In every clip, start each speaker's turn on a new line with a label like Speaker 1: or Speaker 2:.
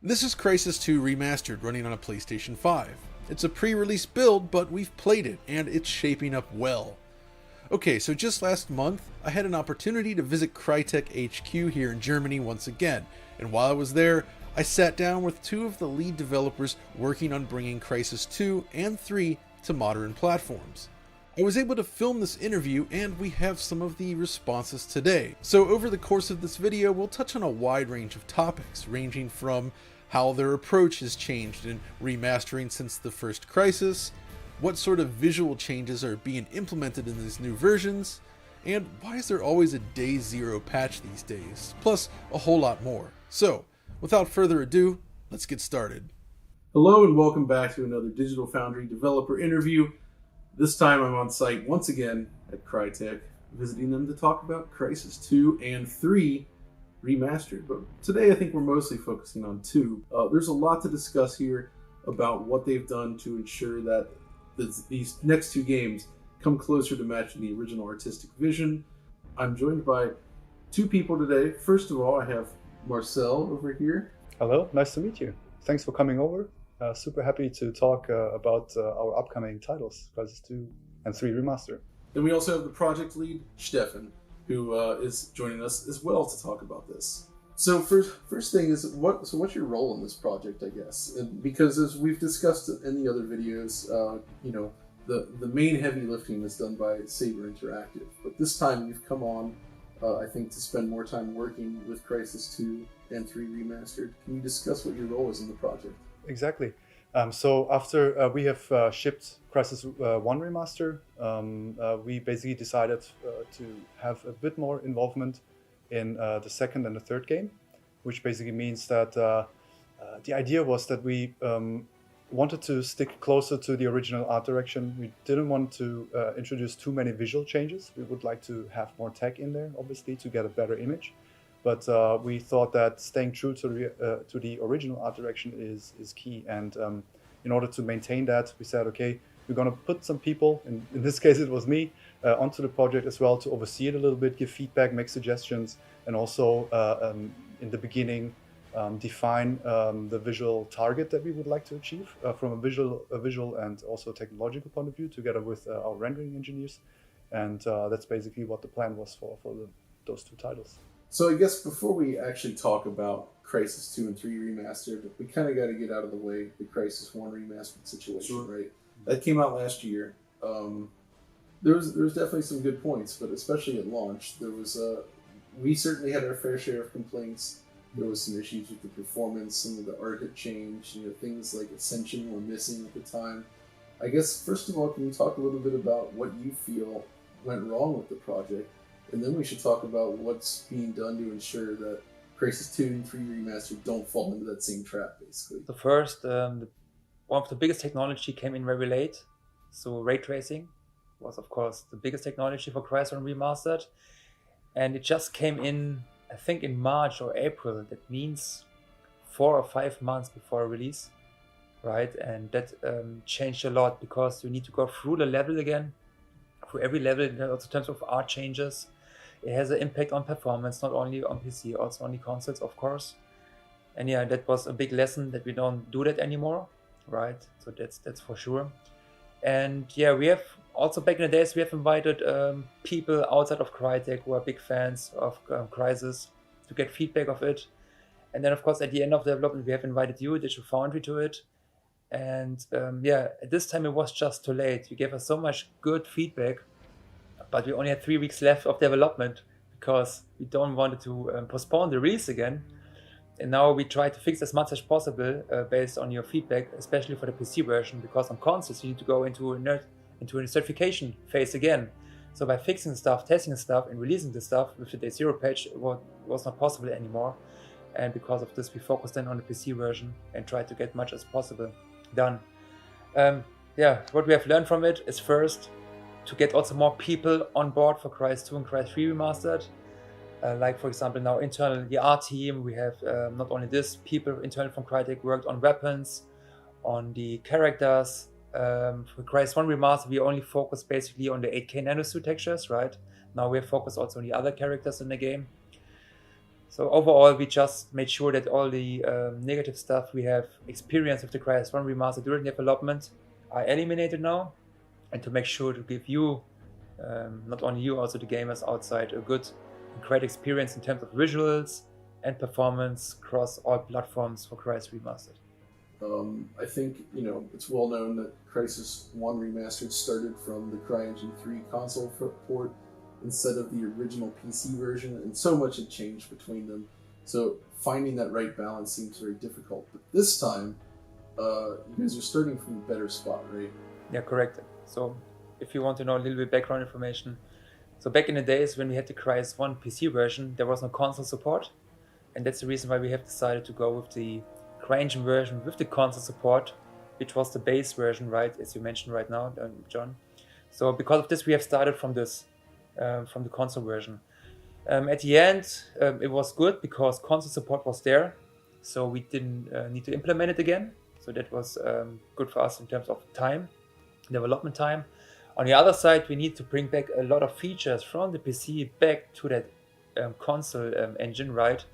Speaker 1: This is Crysis 2 Remastered running on a PlayStation 5. It's a pre-release build, but we've played it, and it's shaping up well. Okay, so just last month, I had an opportunity to visit Crytek HQ here in Germany once again, and while I was there, I sat down with two of the lead developers working on bringing Crysis 2 and 3 to modern platforms. I was able to film this interview, and we have some of the responses today. So over the course of this video, we'll touch on a wide range of topics, ranging from how their approach has changed in remastering since the first Crysis, what sort of visual changes are being implemented in these new versions, and why is there always a day zero patch these days, plus a whole lot more. So, without further ado, let's get started. Hello and welcome back to another Digital Foundry developer interview. This time I'm on site once again at Crytek, visiting them to talk about Crysis 2 and 3 Remastered. But today I think we're mostly focusing on 2. There's a lot to discuss here about what they've done to ensure that these next two games come closer to matching the original artistic vision. I'm joined by two people today. First of all, I have Marcel over here.
Speaker 2: Hello, nice to meet you. Thanks for coming over. Super happy to talk about our upcoming titles, Crysis 2 and 3 Remastered.
Speaker 1: Then we also have the project lead, Stefan, who is joining us as well to talk about this. So first thing is, what's your role in this project, I guess? And because as we've discussed in the other videos, the main heavy lifting is done by Saber Interactive. But this time you've come on, I think, to spend more time working with Crysis 2 and 3 Remastered. Can you discuss what your role is in the project?
Speaker 2: Exactly. So after we have shipped Crysis 1 Remaster, we basically decided to have a bit more involvement in the second and the third game, which basically means that the idea was that we wanted to stick closer to the original art direction. We didn't want to introduce too many visual changes. We would like to have more tech in there, obviously, to get a better image. But we thought that staying true to the original art direction is key. And in order to maintain that, we said, okay, we're going to put some people, in this case it was me, onto the project as well to oversee it a little bit, give feedback, make suggestions, and also in the beginning define the visual target that we would like to achieve from a visual and also technological point of view, together with our rendering engineers. And that's basically what the plan was for those two titles.
Speaker 1: So I guess before we actually talk about Crysis 2 and 3 Remastered, we kind of got to get out of the way the Crysis 1 Remastered situation, sure. Right? That came out last year. There was definitely some good points, but especially at launch, we certainly had our fair share of complaints. There was some issues with the performance, some of the art had changed, things like Ascension were missing at the time. I guess, first of all, can you talk a little bit about what you feel went wrong with the project? And then we should talk about what's being done to ensure that Crysis 2 and 3 Remastered don't fall into that same trap, basically.
Speaker 3: The first, one of the biggest technology came in very late. So ray tracing was, of course, the biggest technology for Crysis 1 Remastered. And it just came in, I think, in March or April. That means 4 or 5 months before release, right? And that changed a lot because you need to go through the level again, through every level, also in terms of art changes. It has an impact on performance, not only on PC, also on the consoles, of course. And yeah, that was a big lesson that we don't do that anymore, right? So that's for sure. And yeah, we have also back in the days, we have invited people outside of Crytek who are big fans of Crysis to get feedback of it. And then, of course, at the end of the development, we have invited you, Digital Foundry, to it. And yeah, at this time, it was just too late. You gave us so much good feedback, but we only had 3 weeks left of development because we don't want to postpone the release again. And now we try to fix as much as possible based on your feedback, especially for the PC version, because on consoles you need to go into a certification phase again. So by fixing stuff, testing stuff, and releasing the stuff with the day zero patch, it was not possible anymore. And because of this, we focused then on the PC version and tried to get much as possible done. Yeah, what we have learned from it is first to get also more people on board for Crysis 2 and Crysis 3 Remastered. Like, for example, now internal the art team, we have not only this, people internal from Crytek worked on weapons, on the characters. For Crysis 1 Remastered, we only focus basically on the 8K nanosuit textures, right? Now we have focused also on the other characters in the game. So overall, we just made sure that all the negative stuff we have experienced with the Crysis 1 remaster during development are eliminated now, and to make sure to give you, not only you, also the gamers outside, a good and great experience in terms of visuals and performance across all platforms for Crysis Remastered.
Speaker 1: I think, it's well known that Crysis 1 Remastered started from the CryEngine 3 console port instead of the original PC version, and so much had changed between them. So finding that right balance seems very difficult. But this time, you guys are starting from a better spot, right?
Speaker 3: Yeah, correct. So if you want to know a little bit background information, so back in the days when we had the Crysis 1 PC version, there was no console support, and that's the reason why we have decided to go with the CryEngine version with the console support, which was the base version, right, as you mentioned right now, John. So because of this, we have started from this, from the console version. At the end, it was good because console support was there, so we didn't need to implement it again. So that was good for us in terms of time, development time. On the other side, we need to bring back a lot of features from the PC back to that console engine, right?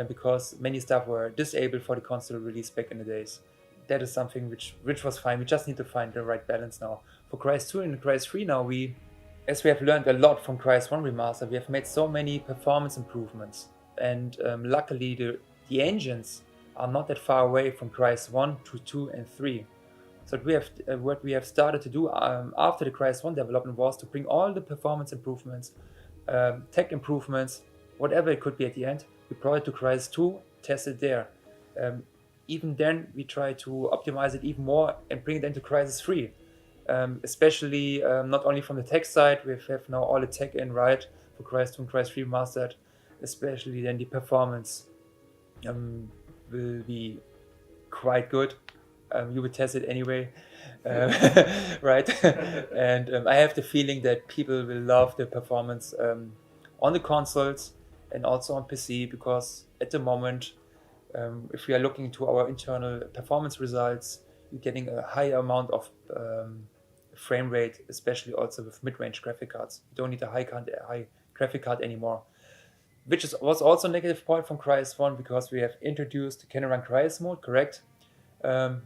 Speaker 3: Because many stuff were disabled for the console release back in the days. That is something which was fine. We just need to find the right balance now. For Crysis 2 and Crysis 3 now, as we have learned a lot from Crysis 1 Remaster, we have made so many performance improvements. And luckily, the engines are not that far away from Crysis 1 to 2 and 3. So what we have started to do after the Crysis 1 development was to bring all the performance improvements, tech improvements, whatever it could be at the end, we brought it to Crysis 2, test it there. Even then, we try to optimize it even more and bring it into Crysis 3. Especially not only from the tech side, we have now all the tech in, right, for Crysis 2 and Crysis 3 Remastered, especially then the performance will be quite good. You would test it anyway, right? And I have the feeling that people will love the performance on the consoles and also on PC, because at the moment, if we are looking into our internal performance results, you're getting a high amount of frame rate, especially also with mid-range graphic cards. You don't need a high graphic card anymore, which was also a negative point from Crysis 1, because we have introduced the Can Run Crysis mode, correct?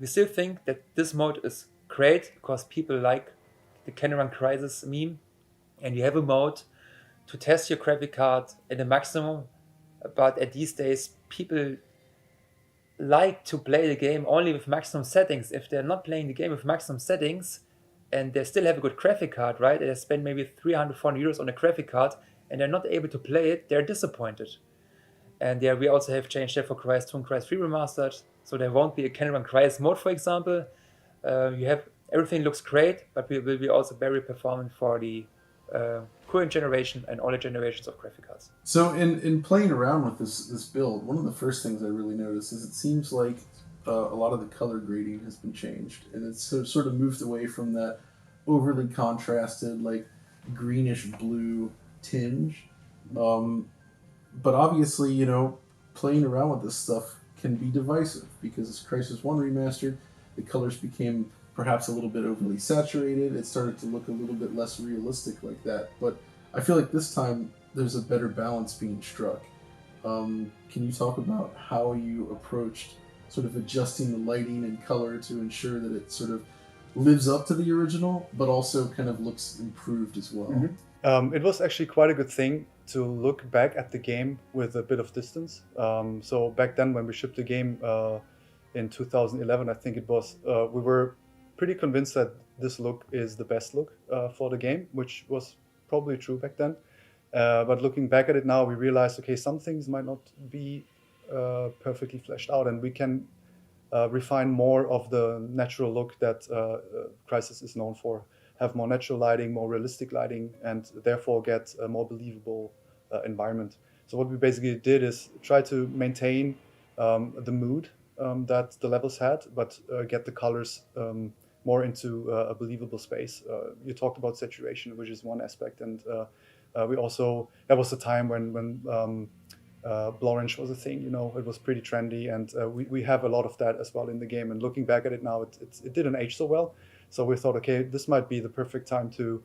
Speaker 3: We still think that this mode is great because people like the Can Run Crysis meme, and you have a mode to test your graphic card at the maximum, but at these days people like to play the game only with maximum settings. If they're not playing the game with maximum settings and they still have a good graphic card, right, and they spend maybe 300, 400 euros on a graphic card and they're not able to play it, they're disappointed. And yeah, we also have changed that for Crysis 2 and Crysis 3 Remastered, so there won't be a Can Run Crysis mode, for example. You have everything looks great, but we will be also very performant for the current generation and all the generations of graphic cards.
Speaker 1: So in playing around with this build, one of the first things I really noticed is it seems like a lot of the color grading has been changed, and it's sort of moved away from that overly contrasted, like greenish blue tinge. But obviously, playing around with this stuff can be divisive, because as Crysis 1 Remastered, the colors became perhaps a little bit overly saturated. It started to look a little bit less realistic like that. But I feel like this time there's a better balance being struck. Can you talk about how you approached sort of adjusting the lighting and color to ensure that it sort of lives up to the original, but also kind of looks improved as well?
Speaker 2: Mm-hmm. It was actually quite a good thing to look back at the game with a bit of distance. So back then when we shipped the game in 2011, I think it was, we were pretty convinced that this look is the best look for the game, which was probably true back then. But looking back at it now, we realized, okay, some things might not be perfectly fleshed out, and we can refine more of the natural look that Crysis is known for. Have more natural lighting, more realistic lighting, and therefore get a more believable environment. So what we basically did is try to maintain the mood that the levels had, but get the colors more into a believable space. You talked about saturation, which is one aspect, and we also, that was the time when Blorange was a thing, it was pretty trendy, and we have a lot of that as well in the game. And looking back at it now, it didn't age so well. So we thought, okay, this might be the perfect time to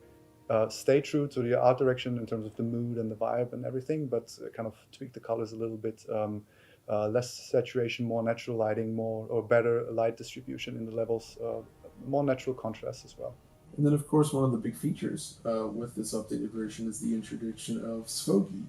Speaker 2: stay true to the art direction in terms of the mood and the vibe and everything, but kind of tweak the colors a little bit. Less saturation, more natural lighting, more or better light distribution in the levels, more natural contrast as well.
Speaker 1: And then, of course, one of the big features with this updated version is the introduction of Svogi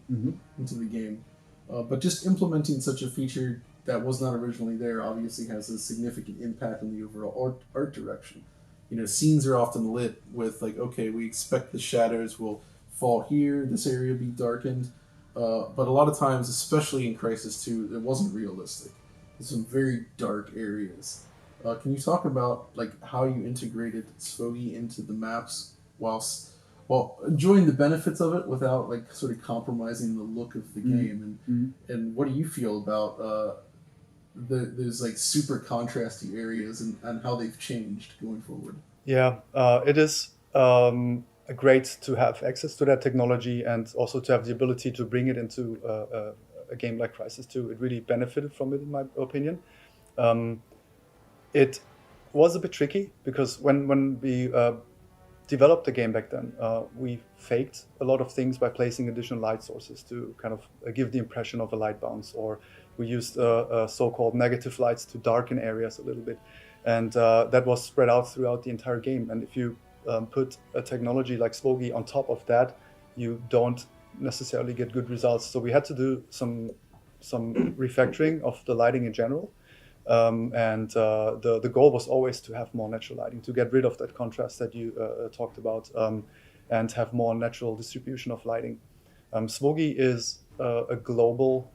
Speaker 1: into the game. But just implementing such a feature that was not originally there obviously has a significant impact on the overall art direction. You know, scenes are often lit with like, okay, we expect the shadows will fall here, this area be darkened. But a lot of times, especially in Crysis 2, it wasn't realistic. There's some very dark areas. Can you talk about like how you integrated Svogi into the maps while enjoying the benefits of it without like sort of compromising the look of the game? And what do you feel about those like super contrasty areas and how they've changed going forward?
Speaker 2: Yeah, it is great to have access to that technology and also to have the ability to bring it into a game like Crysis 2. It really benefited from it, in my opinion. It was a bit tricky because when we developed the game back then, we faked a lot of things by placing additional light sources to kind of give the impression of a light bounce, or we used so-called negative lights to darken areas a little bit. And that was spread out throughout the entire game. And if you put a technology like Svogi on top of that, you don't necessarily get good results. So we had to do some refactoring of the lighting in general. And the goal was always to have more natural lighting, to get rid of that contrast that you talked about, and have more natural distribution of lighting. Svogi is a global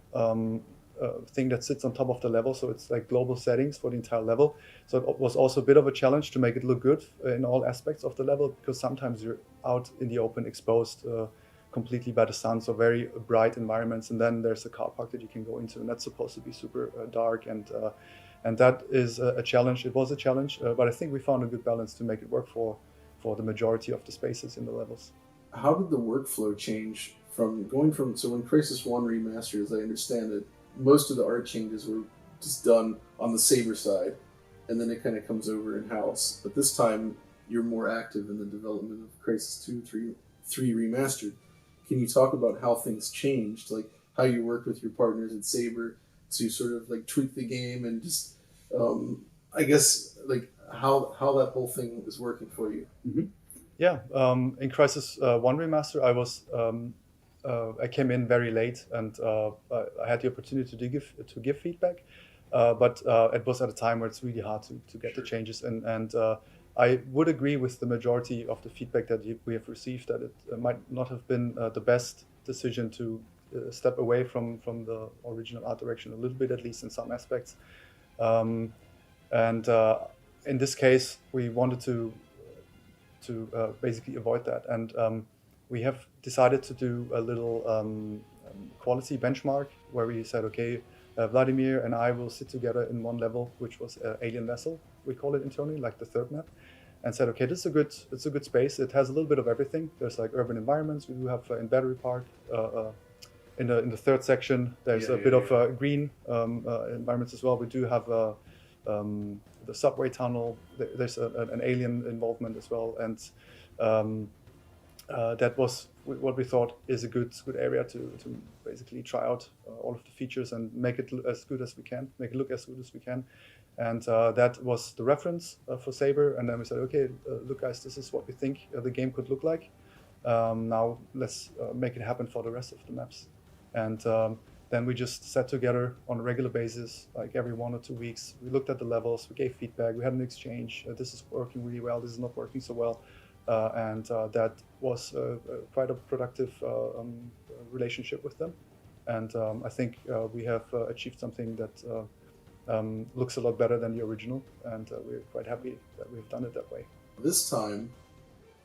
Speaker 2: thing that sits on top of the level, so it's like global settings for the entire level. So it was also a bit of a challenge to make it look good in all aspects of the level, because sometimes you're out in the open, exposed completely by the sun, so very bright environments, and then there's a car park that you can go into, and that's supposed to be super dark, and that is a challenge. It was a challenge, but I think we found a good balance to make it work for the majority of the spaces in the levels.
Speaker 1: How did the workflow change from when Crysis 1 Remastered, as I understand it, most of the art changes were just done on the Saber side, and then it kind of comes over in-house. But this time, you're more active in the development of Crysis 2, 3 Remastered. Can you talk about how things changed, like how you worked with your partners at Saber to sort of like tweak the game and just, I guess, like how that whole thing is working for you?
Speaker 2: Yeah, in Crysis 1 Remaster, I came in very late, and I had the opportunity to give feedback, but it was at a time where it's really hard to get the changes. And I would agree with the majority of the feedback that we have received, that it might not have been the best decision to step away from the original art direction a little bit, at least in some aspects. And in this case, we wanted to basically avoid that. And we have decided to do a little quality benchmark where we said, okay, Vladimir and I will sit together in one level, which was Alien Vessel, we call it internally, like the third map, and said, okay, it's a good space. It has a little bit of everything. There's like urban environments. We do have in Battery Park. In the third section, there's a bit of green environments as well. We do have the subway tunnel. There's an alien involvement as well, and that was what we thought is a good area to basically try out all of the features and make it as good as we can, make it look as good as we can. And that was the reference for Saber. And then we said, okay, look guys, this is what we think the game could look like. Now let's make it happen for the rest of the maps. And then we just sat together on a regular basis, like every 1 or 2 weeks. We looked at the levels, we gave feedback, we had an exchange. This is working really well, this is not working so well. And that was quite a productive relationship with them. And I think we have achieved something that looks a lot better than the original, and we're quite happy that we've done it that way.
Speaker 1: This time,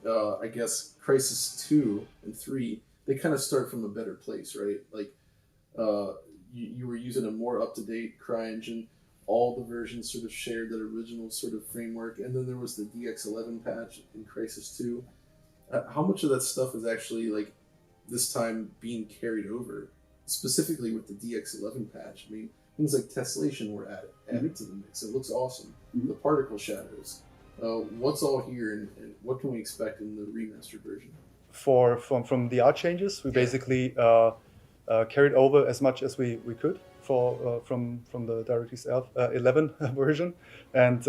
Speaker 1: I guess Crysis 2 and 3, they kind of start from a better place, right? Like, you were using a more up-to-date CryEngine. All the versions sort of shared that original sort of framework, and then there was the DX11 patch in Crysis 2. How much of that stuff is actually, like, this time being carried over, specifically with the DX11 patch? I mean, things like tessellation were added to the mix. It looks awesome. The particle shadows. What's all here, and what can we expect in the remastered version?
Speaker 2: from the art changes, we basically carried over as much as we could from the DirectX 11 version, and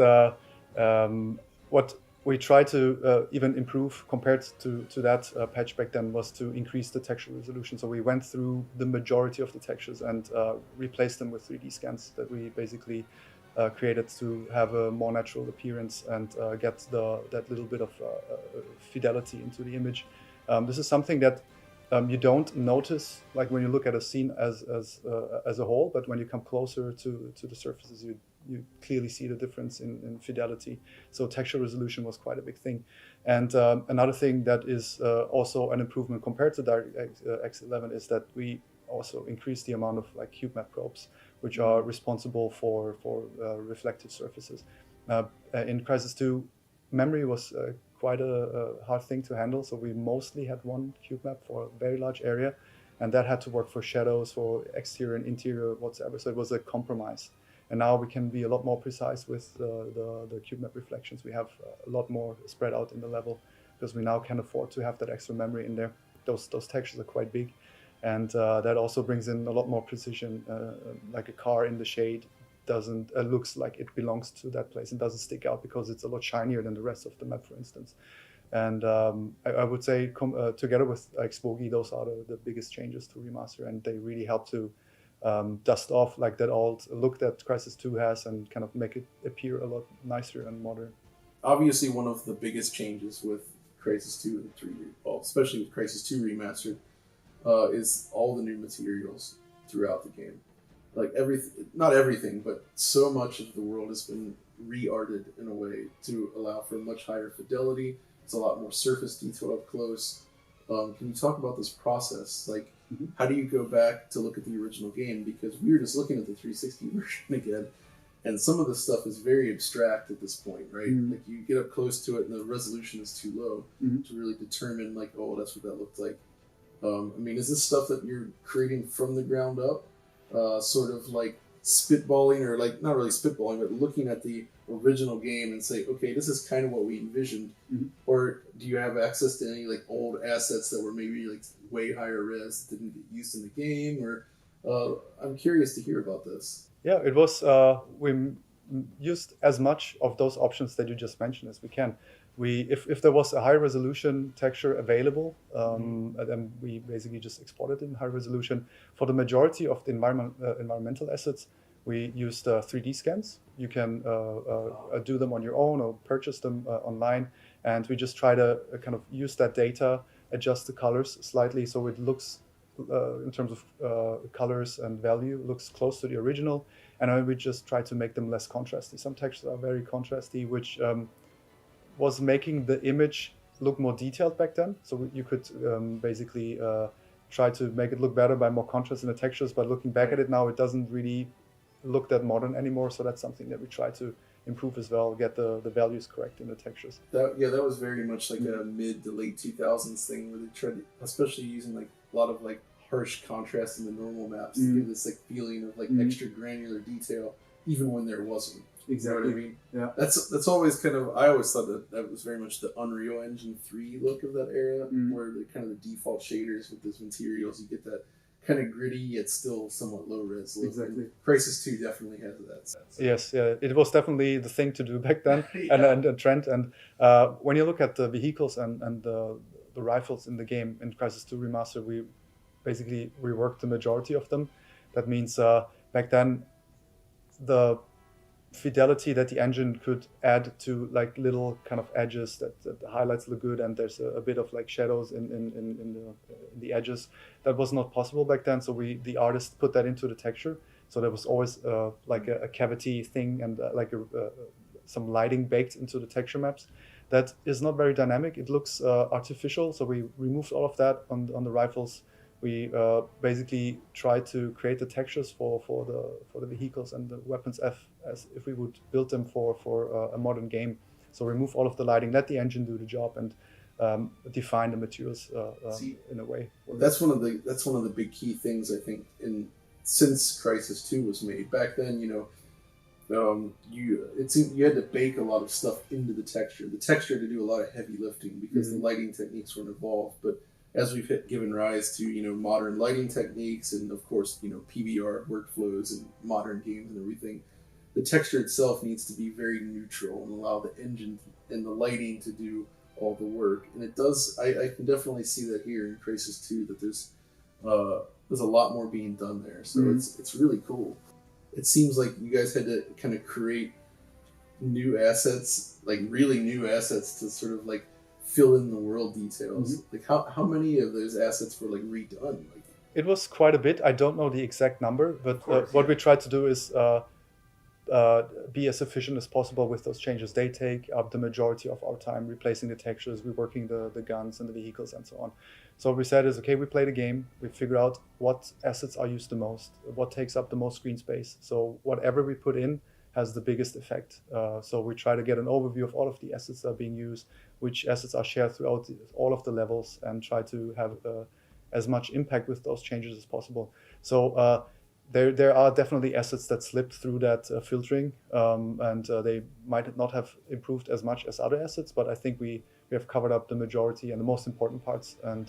Speaker 2: what we tried to even improve compared to that patch back then was to increase the texture resolution. So we went through the majority of the textures and replaced them with 3D scans that we basically created to have a more natural appearance and get that little bit of fidelity into the image. This is something that you don't notice, like when you look at a scene as a whole, but when you come closer to the surfaces, you clearly see the difference in fidelity. So texture resolution was quite a big thing. And another thing that is also an improvement compared to DirectX 11 is that we also increased the amount of like cube map probes, which are responsible for reflective surfaces. In Crysis 2, memory was quite a hard thing to handle, so we mostly had one cube map for a very large area, and that had to work for shadows, for exterior and interior whatsoever, so it was a compromise. And now we can be a lot more precise with the cube map reflections. We have a lot more spread out in the level because we now can afford to have that extra memory in there. Those textures are quite big, and that also brings in a lot more precision. Like a car in the shade doesn't looks like it belongs to that place and doesn't stick out because it's a lot shinier than the rest of the map, for instance. And I would say together with Xbogi, those are the biggest changes to Remaster, and they really help to dust off like that old look that Crysis 2 has and kind of make it appear a lot nicer and modern.
Speaker 1: Obviously, one of the biggest changes with Crysis 2 and 3, well, especially with Crysis 2 Remastered, is all the new materials throughout the game. Like not everything, but so much of the world has been re-arted in a way to allow for much higher fidelity. It's a lot more surface detail up close. Can you talk about this process? Like, how do you go back to look at the original game? Because we were just looking at the 360 version again, and some of the stuff is very abstract at this point, right? Like, you get up close to it and the resolution is too low to really determine, like, oh, that's what that looked like. I mean, is this stuff that you're creating from the ground up? Sort of like spitballing, or like not really spitballing, but looking at the original game and say, okay, this is kind of what we envisioned. Or do you have access to any like old assets that were maybe like way higher res that didn't get used in the game? Or I'm curious to hear about this.
Speaker 2: Yeah, it was we used as much of those options that you just mentioned as we can. If there was a high resolution texture available, then we basically just exported it in high resolution. For the majority of the environmental assets, we used 3D scans. You can do them on your own or purchase them online, and we just try to kind of use that data, adjust the colors slightly so it looks, in terms of colors and value, looks close to the original, and then we just try to make them less contrasty. Some textures are very contrasty, which was making the image look more detailed back then. So you could basically try to make it look better by more contrast in the textures, but looking back at it now, it doesn't really look that modern anymore. So that's something that we try to improve as well, get the values correct in the textures.
Speaker 1: That was very much like a mid to late 2000s thing where they tried to, especially using like a lot of like harsh contrast in the normal maps to give this like feeling of like extra granular detail, even when there wasn't.
Speaker 2: Exactly.
Speaker 1: You know what I mean?
Speaker 2: Yeah.
Speaker 1: That's always kind of, I always thought that was very much the Unreal Engine 3 look of that era, where the kind of the default shaders with those materials, you get that kind of gritty yet still somewhat low res look.
Speaker 2: Exactly.
Speaker 1: And Crysis 2 definitely has that sense.
Speaker 2: Yes, yeah, it was definitely the thing to do back then, and a trend. And when you look at the vehicles and the rifles in the game in Crysis 2 Remastered, we basically reworked the majority of them. That means back then the fidelity that the engine could add to like little kind of edges that the highlights look good, and there's a bit of like shadows in the edges that was not possible back then. So the artist put that into the texture. So there was always like a cavity thing and like some lighting baked into the texture maps. That is not very dynamic. It looks artificial. So we removed all of that on the rifles. We basically try to create the textures for the vehicles and the weapons as if we would build them for a modern game. So remove all of the lighting, let the engine do the job, and define the materials in a way.
Speaker 1: That's one of the big key things I think since Crysis 2 was made. Back then, you had to bake a lot of stuff into the texture. The texture had to do a lot of heavy lifting because the lighting techniques weren't evolved. But as we've given rise to modern lighting techniques and of course PBR workflows and modern games and everything, the texture itself needs to be very neutral and allow the engine and the lighting to do all the work. And it does. I can definitely see that here in Crysis 2 that there's a lot more being done there. So it's really cool. It seems like you guys had to kind of create new assets, like really new assets to sort of like fill in the world details. Like how many of those assets were like redone? Like,
Speaker 2: it was quite a bit. I don't know the exact number, but what we tried to do is be as efficient as possible with those changes. They take up the majority of our time replacing the textures, reworking the guns and the vehicles and so on. So what we said is, okay, we play the game, we figure out what assets are used the most, what takes up the most screen space. So whatever we put in has the biggest effect. So we try to get an overview of all of the assets that are being used, which assets are shared throughout all of the levels, and try to have as much impact with those changes as possible. So there are definitely assets that slipped through that filtering, and they might not have improved as much as other assets, but I think we have covered up the majority and the most important parts. And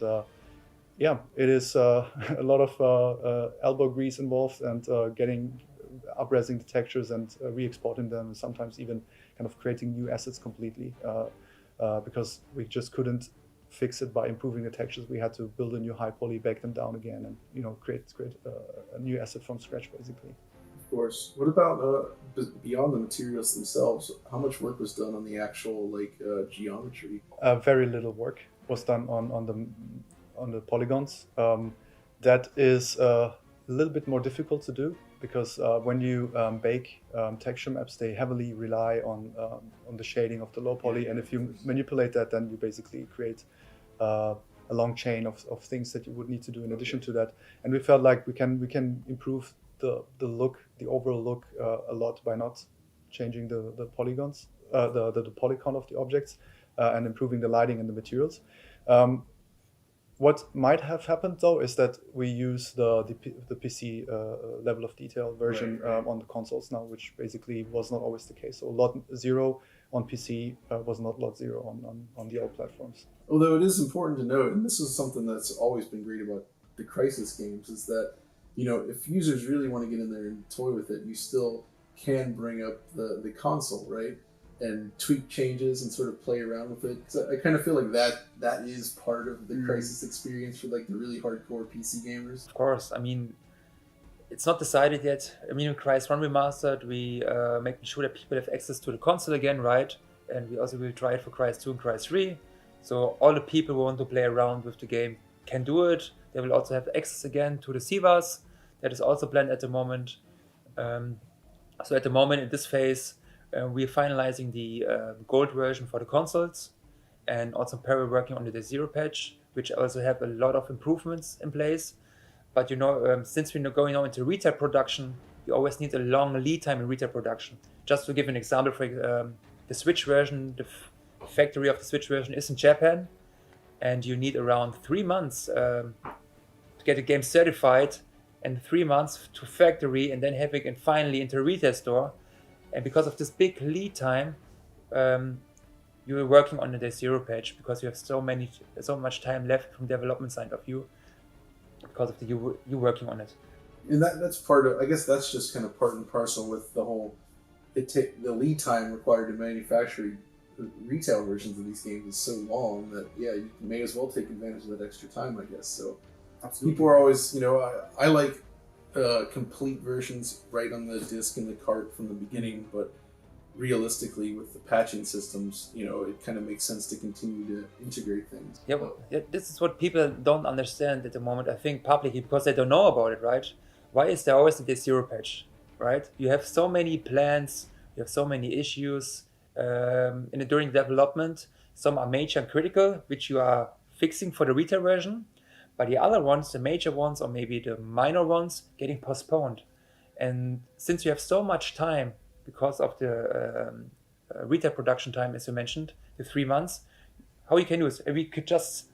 Speaker 2: yeah, it is a lot of elbow grease involved, and upresing the textures and re-exporting them, and sometimes even kind of creating new assets completely, because we just couldn't fix it by improving the textures. We had to build a new high poly, bake them down again, and create a new asset from scratch, basically.
Speaker 1: Of course. What about beyond the materials themselves? How much work was done on the actual geometry?
Speaker 2: Very little work was done on the polygons. That is a little bit more difficult to do because when you bake texture maps, they heavily rely on the shading of the low poly, and if you manipulate that, then you basically create a long chain of things that you would need to do in addition to that. And we felt like we can improve the overall look a lot by not changing the polygons, the polygon of the objects, and improving the lighting and the materials. What might have happened though is that we use the PC level of detail version on the consoles now, which basically was not always the case. So lot 0 on PC was not lot 0 on the old platforms.
Speaker 1: Although it is important to note, and this is something that's always been great about the Crysis games, is that if users really want to get in there and toy with it, you still can bring up the console, right? And tweak changes and sort of play around with it. So I kind of feel like that is part of the Crysis experience for like the really hardcore PC gamers.
Speaker 3: Of course, I mean, it's not decided yet. I mean, in Crysis 1 Remastered, we making sure that people have access to the console again, right? And we also will try it for Crysis 2 and Crysis 3. So all the people who want to play around with the game can do it. They will also have access again to the CVAs. That is also planned at the moment. So at the moment in this phase, we're finalizing the gold version for the consoles, and also parallel working on the Day Zero patch, which also have a lot of improvements in place. But since we're going now into retail production, you always need a long lead time in retail production. Just to give an example, for the Switch version, the factory of the Switch version is in Japan, and you need around 3 months to get a game certified, and 3 months to factory, and then having it finally into a retail store. And because of this big lead time, you're working on the Day Zero patch because you have so much time left from development side of you because of you working on it.
Speaker 1: And that's part of, I guess that's just kind of part and parcel with the whole, the lead time required to manufacture retail versions of these games is so long that, yeah, you may as well take advantage of that extra time, I guess. So absolutely. People are always, I like complete versions right on the disc in the cart from the beginning, but realistically with the patching systems, it kind of makes sense to continue to integrate things.
Speaker 3: Yeah, well, this is what people don't understand at the moment, I think, publicly, because they don't know about it, right? Why is there always a Day Zero patch, right? You have so many plans, you have so many issues during development. Some are major and critical, which you are fixing for the retail version. But the other ones, the major ones, or maybe the minor ones, getting postponed. And since you have so much time because of the retail production time, as you mentioned, the 3 months, how you can do is we could just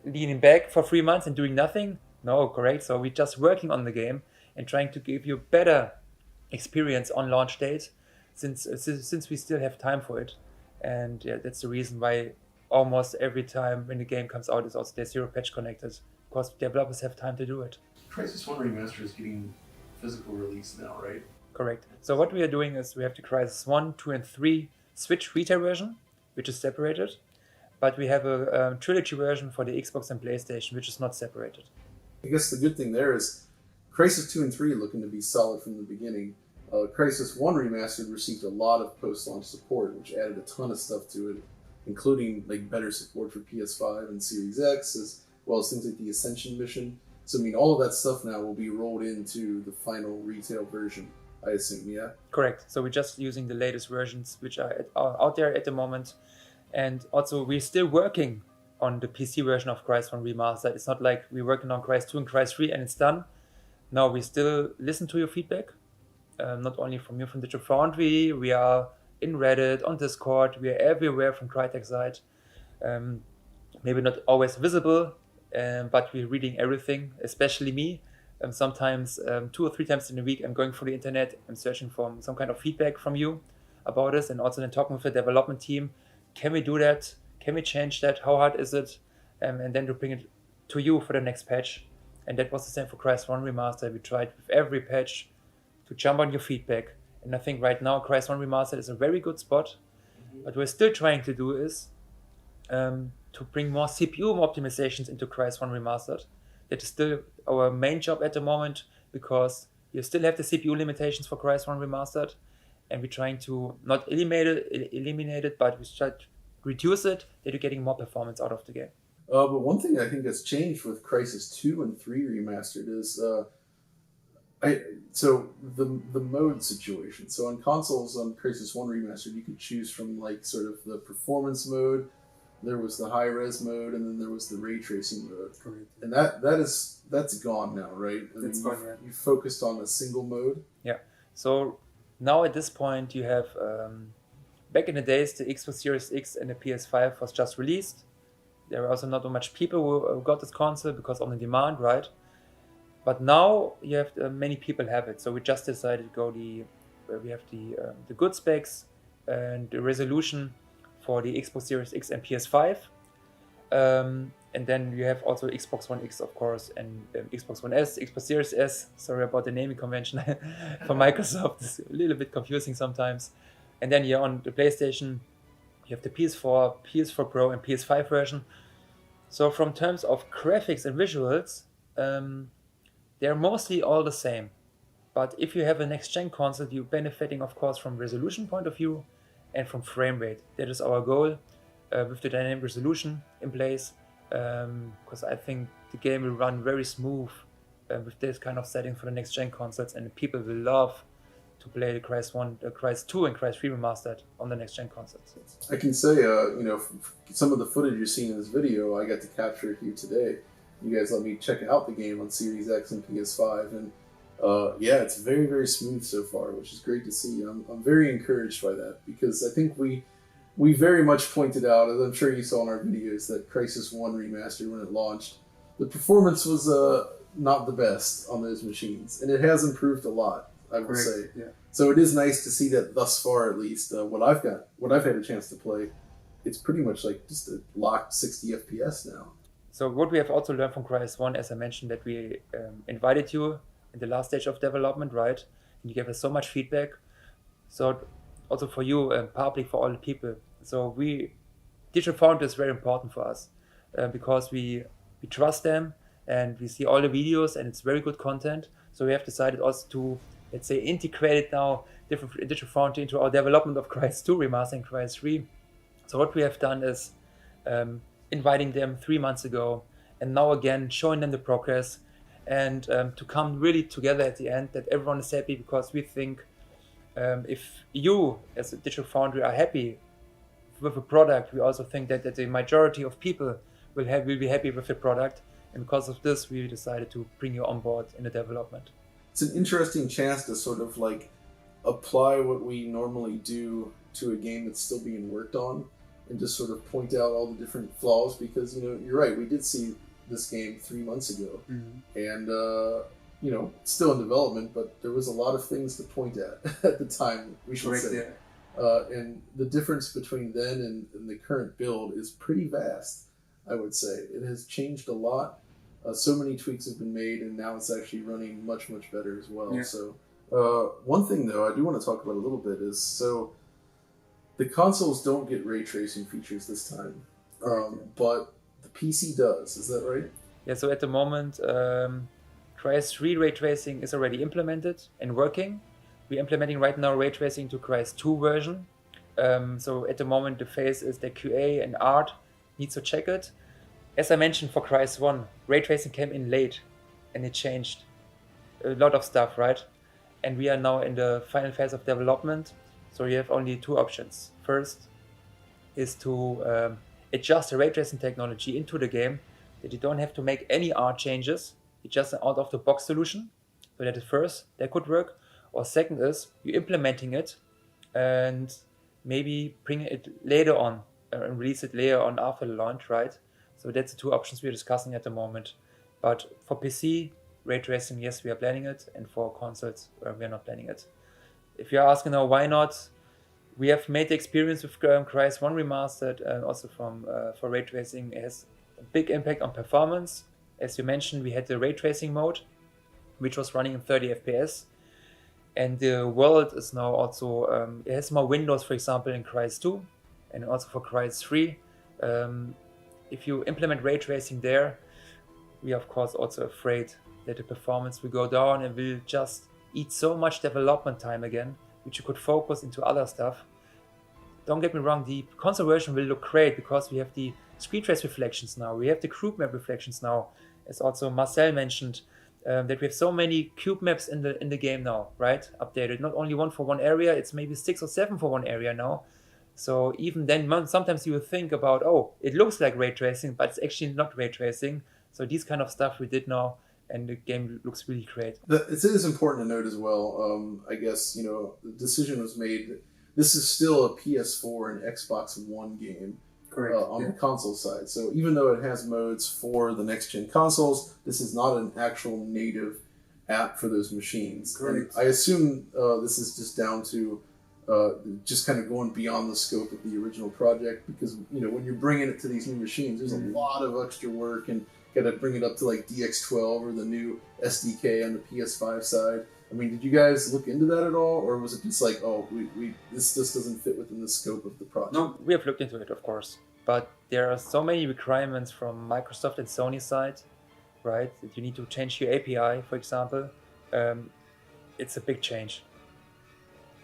Speaker 3: leaning back for 3 months and doing nothing. No, correct. So we're just working on the game and trying to give you better experience on launch date, since we still have time for it. And yeah, that's the reason why almost every time when the game comes out, there's zero patch connected, because developers have time to do it.
Speaker 1: Crysis 1 Remastered is getting physical release now, right?
Speaker 3: Correct. So what we are doing is we have the Crysis 1, 2, and 3 Switch retail version, which is separated, but we have a trilogy version for the Xbox and PlayStation, which is not separated.
Speaker 1: I guess the good thing there is Crysis 2 and 3 looking to be solid from the beginning. Crysis 1 Remastered received a lot of post-launch support, which added a ton of stuff to it, including like better support for PS5 and Series X, as well as things like the Ascension mission. So I mean, all of that stuff now will be rolled into the final retail version, I assume, yeah?
Speaker 3: Correct. So we're just using the latest versions which are out there at the moment. And also we're still working on the PC version of Crysis 1 Remastered. It's not like we're working on Crysis 2 and Crysis 3 and it's done. No, we still listen to your feedback. Not only from you from Digital Foundry, we are in Reddit, on Discord, we are everywhere from Crytek side. Maybe not always visible, but we're reading everything, especially me. Sometimes 2 or 3 times in a week I'm going through the internet, I'm searching for some kind of feedback from you about this, and also then talking with the development team. Can we do that? Can we change that? How hard is it? And then to bring it to you for the next patch. And that was the same for Crysis 1 Remastered. We tried with every patch to jump on your feedback. And I think right now Crysis 1 Remastered is a very good spot. What we're still trying to do is to bring more CPU optimizations into Crysis 1 Remastered. That is still our main job at the moment, because you still have the CPU limitations for Crysis 1 Remastered, and we're trying to not eliminate it, but we try to reduce it, that you're getting more performance out of the game.
Speaker 1: But one thing I think that's changed with Crysis 2 and 3 Remastered is the mode situation. So on consoles on Crysis 1 Remastered, you could choose from like sort of the performance mode, there was the high-res mode, and then there was the ray tracing mode.
Speaker 3: Correct.
Speaker 1: And that's gone now, right?
Speaker 3: It's gone, yeah.
Speaker 1: You focused on a single mode.
Speaker 3: Yeah. So now at this point you have, back in the days, the Xbox Series X and the PS5 was just released. There were also not so much people who got this console because of the demand, right? But now you have many people have it. So we just decided to go where we have the good specs and the resolution for the Xbox Series X and PS5. And then you have also Xbox One X, of course, and Xbox One S, Xbox Series S. Sorry about the naming convention for Microsoft. It's a little bit confusing sometimes. And then here on the PlayStation, you have the PS4, PS4 Pro, and PS5 version. So from terms of graphics and visuals, they're mostly all the same. But if you have a next-gen console, you're benefiting, of course, from resolution point of view and from frame rate. That is our goal with the dynamic resolution in place, because I think the game will run very smooth with this kind of setting for the next-gen consoles, and people will love to play the Crysis 1, Crysis 2, and Crysis 3 Remastered on the next-gen consoles.
Speaker 1: I can say, some of the footage you're seeing in this video, I got to capture here today. You guys let me check out the game on Series X and PS5, and it's very, very smooth so far, which is great to see. I'm very encouraged by that, because I think we very much pointed out, as I'm sure you saw in our videos, that Crysis 1 Remastered, when it launched, the performance was not the best on those machines, and it has improved a lot, I would say.
Speaker 2: Yeah.
Speaker 1: So it is nice to see that thus far, at least, what I've had a chance to play, it's pretty much like just a locked 60 FPS now.
Speaker 3: So what we have also learned from Crysis 1, as I mentioned, that we invited you in the last stage of development, right? And you gave us so much feedback. So also for you, public, for all the people. So Digital Foundry is very important for us because we trust them and we see all the videos and it's very good content. So we have decided also to, let's say, integrate it now, different Digital Foundry, into our development of Crysis 2 Remastered and Crysis 3. So what we have done is inviting them 3 months ago, and now again showing them the progress, and to come really together at the end, that everyone is happy, because we think if you as a Digital Foundry are happy with a product, we also think that the majority of people will be happy with the product, and because of this we decided to bring you on board in the development.
Speaker 1: It's an interesting chance to sort of like apply what we normally do to a game that's still being worked on, and just sort of point out all the different flaws, because you're right, we did see this game 3 months ago, and still in development, but there was a lot of things to point at at the time, we should
Speaker 3: Right
Speaker 1: say.
Speaker 3: there.
Speaker 1: And the difference between then and the current build is pretty vast, I would say. It has changed a lot. So many tweaks have been made, and now it's actually running much, much better as well.
Speaker 3: Yeah.
Speaker 1: So one thing, though, I do want to talk about a little bit is, so the consoles don't get ray tracing features this time, but the PC does. Is that right?
Speaker 3: Yeah, so at the moment, Crysis 3 ray tracing is already implemented and working. We're implementing right now ray tracing to Crysis 2 version. So at the moment, the phase is the QA and art needs to check it. As I mentioned for Crysis 1, ray tracing came in late and it changed a lot of stuff, right? And we are now in the final phase of development. So you have only two options. First is to adjust the ray tracing technology into the game, that you don't have to make any art changes. It's just an out-of-the-box solution. So that is first, that could work. Or second is, you're implementing it and maybe bring it later on and release it later on after the launch, right? So that's the two options we're discussing at the moment. But for PC, ray tracing, yes, we are planning it. And for consoles, we are not planning it. If you're asking now, why not? We have made the experience with Crysis 1 Remastered and also for ray tracing. It has a big impact on performance. As you mentioned, we had the ray tracing mode, which was running in 30 FPS. And the world is now also, it has more windows, for example, in Crysis 2 and also for Crysis 3. If you implement ray tracing there, we are of course also afraid that the performance will go down and will just eat so much development time again, which you could focus into other stuff. Don't get me wrong, the console version will look great because we have the screen trace reflections now, we have the group map reflections now, as also Marcel mentioned, that we have so many cube maps in the game now, right? Updated, not only one for one area, it's maybe 6 or 7 for one area now. So even then, sometimes you will think about, oh, it looks like ray tracing, but it's actually not ray tracing. So these kind of stuff we did now, and the game looks really great.
Speaker 1: It is important to note as well, I guess, the decision was made that this is still a PS4 and Xbox One game.
Speaker 3: Correct.
Speaker 1: On the console side. So even though it has modes for the next-gen consoles, this is not an actual native app for those machines.
Speaker 3: Correct.
Speaker 1: And I assume this is just down to just kind of going beyond the scope of the original project, because when you're bringing it to these new machines, there's a lot of extra work, and got to bring it up to like DX12 or the new SDK on the PS5 side. I mean, did you guys look into that at all, or was it just like, oh, this just doesn't fit within the scope of the project?
Speaker 3: No, we have looked into it, of course, but there are so many requirements from Microsoft and Sony side, right? That you need to change your API, for example. It's a big change.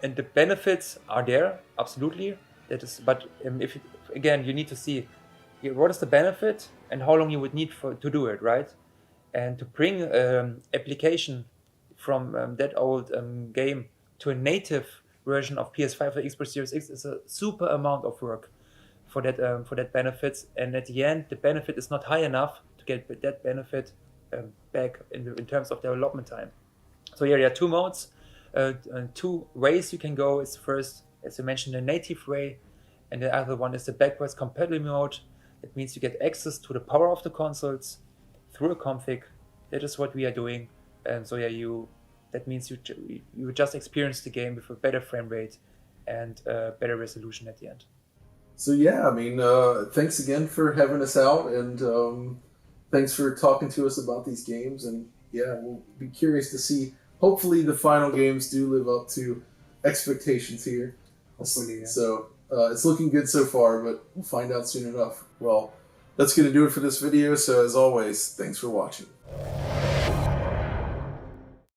Speaker 3: And the benefits are there, absolutely. But again, you need to see what is the benefit and how long you would need to do it, right? And to bring application from that old game to a native version of PS5 or Xbox Series X is a super amount of work for that benefits. And at the end, the benefit is not high enough to get that benefit back in terms of development time. So yeah, there are two modes. Two ways you can go. Is first, as you mentioned, the native way, and the other one is the backwards compatible mode. That means you get access to the power of the consoles through a config. That is what we are doing, and so yeah, that means you just experience the game with a better frame rate and better resolution at the end.
Speaker 1: So yeah, I mean, thanks again for having us out, and thanks for talking to us about these games. And yeah, we'll be curious to see. Hopefully the final games do live up to expectations here.
Speaker 3: Hopefully, yeah.
Speaker 1: So it's looking good so far, but we'll find out soon enough. Well, that's going to do it for this video. So as always, thanks for watching.